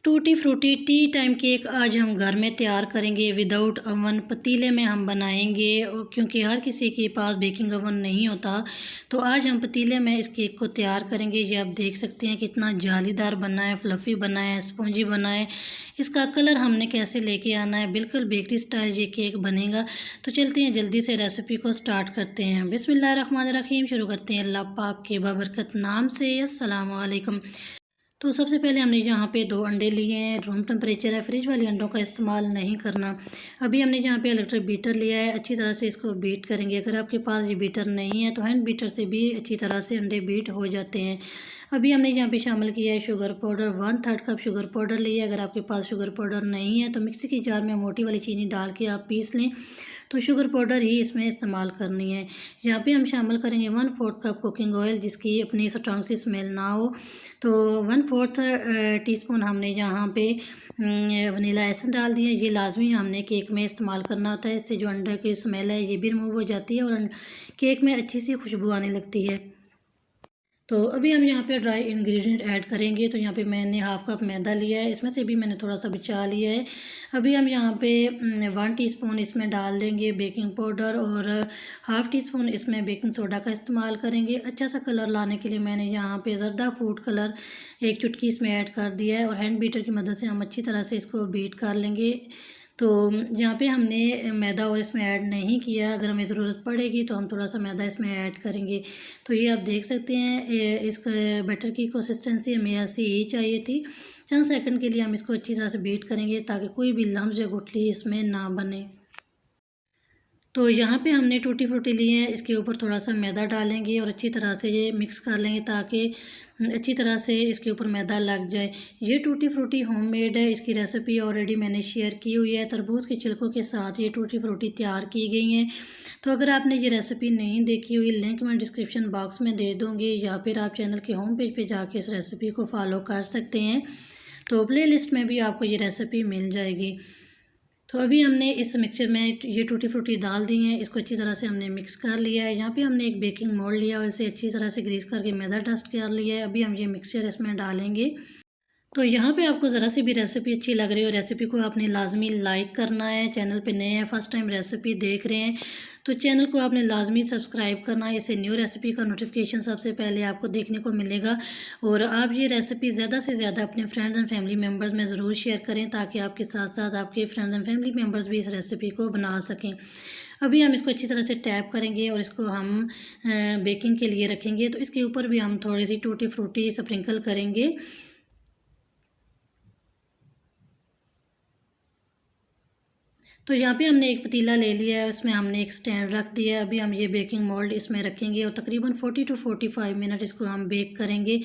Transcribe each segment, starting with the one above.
Tutti frutti T time cake आज हम घर में तैयार करेंगे विदाउट अवन। पतीले में हम बनाएंगे और क्योंकि हर किसी के पास बेकिंग अवन नहीं होता, तो आज हम पतीले में इस केक को तैयार करेंगे। ये आप देख सकते हैं कितना जालीदार बना है, फ्लफ़ी बना है, स्पॉन्जी बना है। इसका कलर हमने कैसे लेके आना है, बिल्कुल बेकरी स्टाइल ये केक बनेगा। तो चलते हैं जल्दी से रेसिपी को स्टार्ट करते हैं। बिस्मिल्लाहिर्रहमानिर्रहीम। शुरू करते हैं अल्लाह पाक के बाबरकत नाम से। अस्सलाम वालेकुम। तो सबसे पहले हमने यहाँ पे 2 अंडे लिए हैं। रूम टेम्परेचर है, फ्रिज वाले अंडों का इस्तेमाल नहीं करना। अभी हमने यहाँ पे इलेक्ट्रिक बीटर लिया है, अच्छी तरह से इसको बीट करेंगे। अगर आपके पास ये बीटर नहीं है तो हैंड बीटर से भी अच्छी तरह से अंडे बीट हो जाते हैं। अभी हमने यहाँ पे शामिल किया है sugar powder, 1/3 cup sugar powder लिया है। अगर आपके पास शुगर पाउडर नहीं है तो मिक्सी की जार में मोटी वाली चीनी डाल के आप पीस लें, तो शुगर पाउडर ही इसमें इस्तेमाल करनी है। यहाँ पे हम शामिल करेंगे 1/4 कप कुकिंग ऑयल, जिसकी अपनी स्ट्रॉन्ग सी स्मेल ना हो। तो 1/4 टीस्पून हमने यहाँ पे वनीला एसेंस डाल दिया। ये लाजमी हमने केक में इस्तेमाल करना होता है, इससे जो अंडे की स्मेल है ये भी रिमूव हो जाती है और केक में अच्छी सी खुशबू आने लगती है। तो अभी हम यहाँ पे ड्राई इंग्रेडिएंट ऐड करेंगे। तो यहाँ पे मैंने 1/2 कप मैदा लिया है, इसमें से भी मैंने थोड़ा सा बचा लिया है। अभी हम यहाँ पे 1 टीस्पून इसमें डाल देंगे बेकिंग पाउडर और 1/2 टीस्पून इसमें बेकिंग सोडा का इस्तेमाल करेंगे। अच्छा सा कलर लाने के लिए मैंने यहाँ पे ज़रदा फूड कलर 1 चुटकी इसमें ऐड कर दिया है और हैंड बीटर की मदद से हम अच्छी तरह से इसको बीट कर लेंगे। तो यहाँ पे हमने मैदा और इसमें ऐड नहीं किया, अगर हमें ज़रूरत पड़ेगी तो हम थोड़ा सा मैदा इसमें ऐड करेंगे। तो ये आप देख सकते हैं इस बैटर की कंसिस्टेंसी हमें ऐसी ही चाहिए थी। चंद सेकंड के लिए हम इसको अच्छी तरह से बीट करेंगे ताकि कोई भी लम्स या गुठली इसमें ना बने। तो यहाँ पे हमने टूटी फ्रूटी ली है, इसके ऊपर थोड़ा सा मैदा डालेंगे और अच्छी तरह से ये मिक्स कर लेंगे ताकि अच्छी तरह से इसके ऊपर मैदा लग जाए। ये टूटी फ्रूटी होममेड है, इसकी रेसिपी ऑलरेडी मैंने शेयर की हुई है। तरबूज के छिलकों के साथ ये टूटी फ्रूटी तैयार की गई हैं। तो अगर आपने ये रेसिपी नहीं देखी हुई, लिंक मैं डिस्क्रिप्शन बॉक्स में दे दूँगी, या फिर आप चैनल के होम पेज पर जाके इस रेसिपी को फॉलो कर सकते हैं। तो प्ले लिस्ट में भी आपको ये रेसिपी मिल जाएगी। तो अभी हमने इस मिक्सचर में ये टूटी फ्रूटी डाल दी है, इसको अच्छी तरह से हमने मिक्स कर लिया है। यहाँ पे हमने एक बेकिंग मोल्ड लिया और इसे अच्छी तरह से ग्रीस करके मैदा डस्ट कर लिया है। अभी हम ये मिक्सचर इसमें डालेंगे। तो यहाँ पे आपको ज़रा सी भी रेसिपी अच्छी लग रही हो, रेसिपी को आपने लाजमी लाइक करना है। चैनल पे नए हैं, फर्स्ट टाइम रेसिपी देख रहे हैं तो चैनल को आपने लाजमी सब्सक्राइब करना है। इससे न्यू रेसिपी का नोटिफिकेशन सबसे पहले आपको देखने को मिलेगा। और आप ये रेसिपी ज़्यादा से ज़्यादा अपने फ्रेंड्स एंड फैमिली मेम्बर्स में ज़रूर शेयर करें, ताकि आपके साथ साथ आपके फ्रेंड्स एंड फैमिली मेम्बर्स भी इस रेसिपी को बना सकें। अभी हम इसको अच्छी तरह से टैप करेंगे और इसको हम बेकिंग के लिए रखेंगे। तो इसके ऊपर भी हम थोड़ी सी टूटी फ्रूटी स्प्रिंकल करेंगे। तो यहाँ पे हमने एक पतीला ले लिया है, उसमें हमने एक स्टैंड रख दिया है। अभी हम ये बेकिंग मोल्ड इसमें रखेंगे और तकरीबन 40 to 45 मिनट इसको हम बेक करेंगे।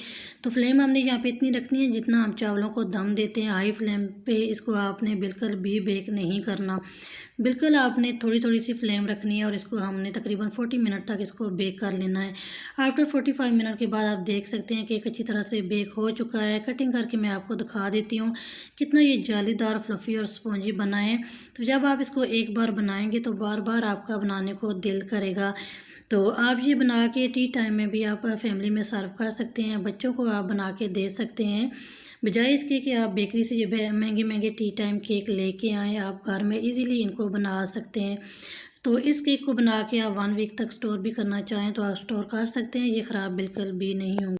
तो फ्लेम हमने यहाँ पे इतनी रखनी है जितना हम चावलों को दम देते हैं। हाई फ्लेम पे इसको आपने बिल्कुल भी बेक नहीं करना, बिल्कुल आपने थोड़ी थोड़ी सी फ्लेम रखनी है और इसको हमने तकरीबन 40 मिनट तक इसको बेक कर लेना है। आफ्टर 45 मिनट के बाद आप देख सकते हैं कि एक अच्छी तरह से बेक हो चुका है। कटिंग करके मैं आपको दिखा देती हूँ कितना ये जालीदार, फ्लफ़ी और स्पॉन्जी बना है। तो जब आप इसको एक बार बनाएंगे तो बार बार आपका बनाने को दिल करेगा। तो आप ये बना के टी टाइम में भी आप फैमिली में सर्व कर सकते हैं, बच्चों को आप बना के दे सकते हैं। बजाय इसके कि आप बेकरी से ये महंगे महंगे टी टाइम केक लेके आएँ, आप घर में इजीली इनको बना सकते हैं। तो इस केक को बना के आप 1 वीक तक स्टोर भी करना चाहें तो आप स्टोर कर सकते हैं, ये ख़राब बिल्कुल भी नहीं होंगे।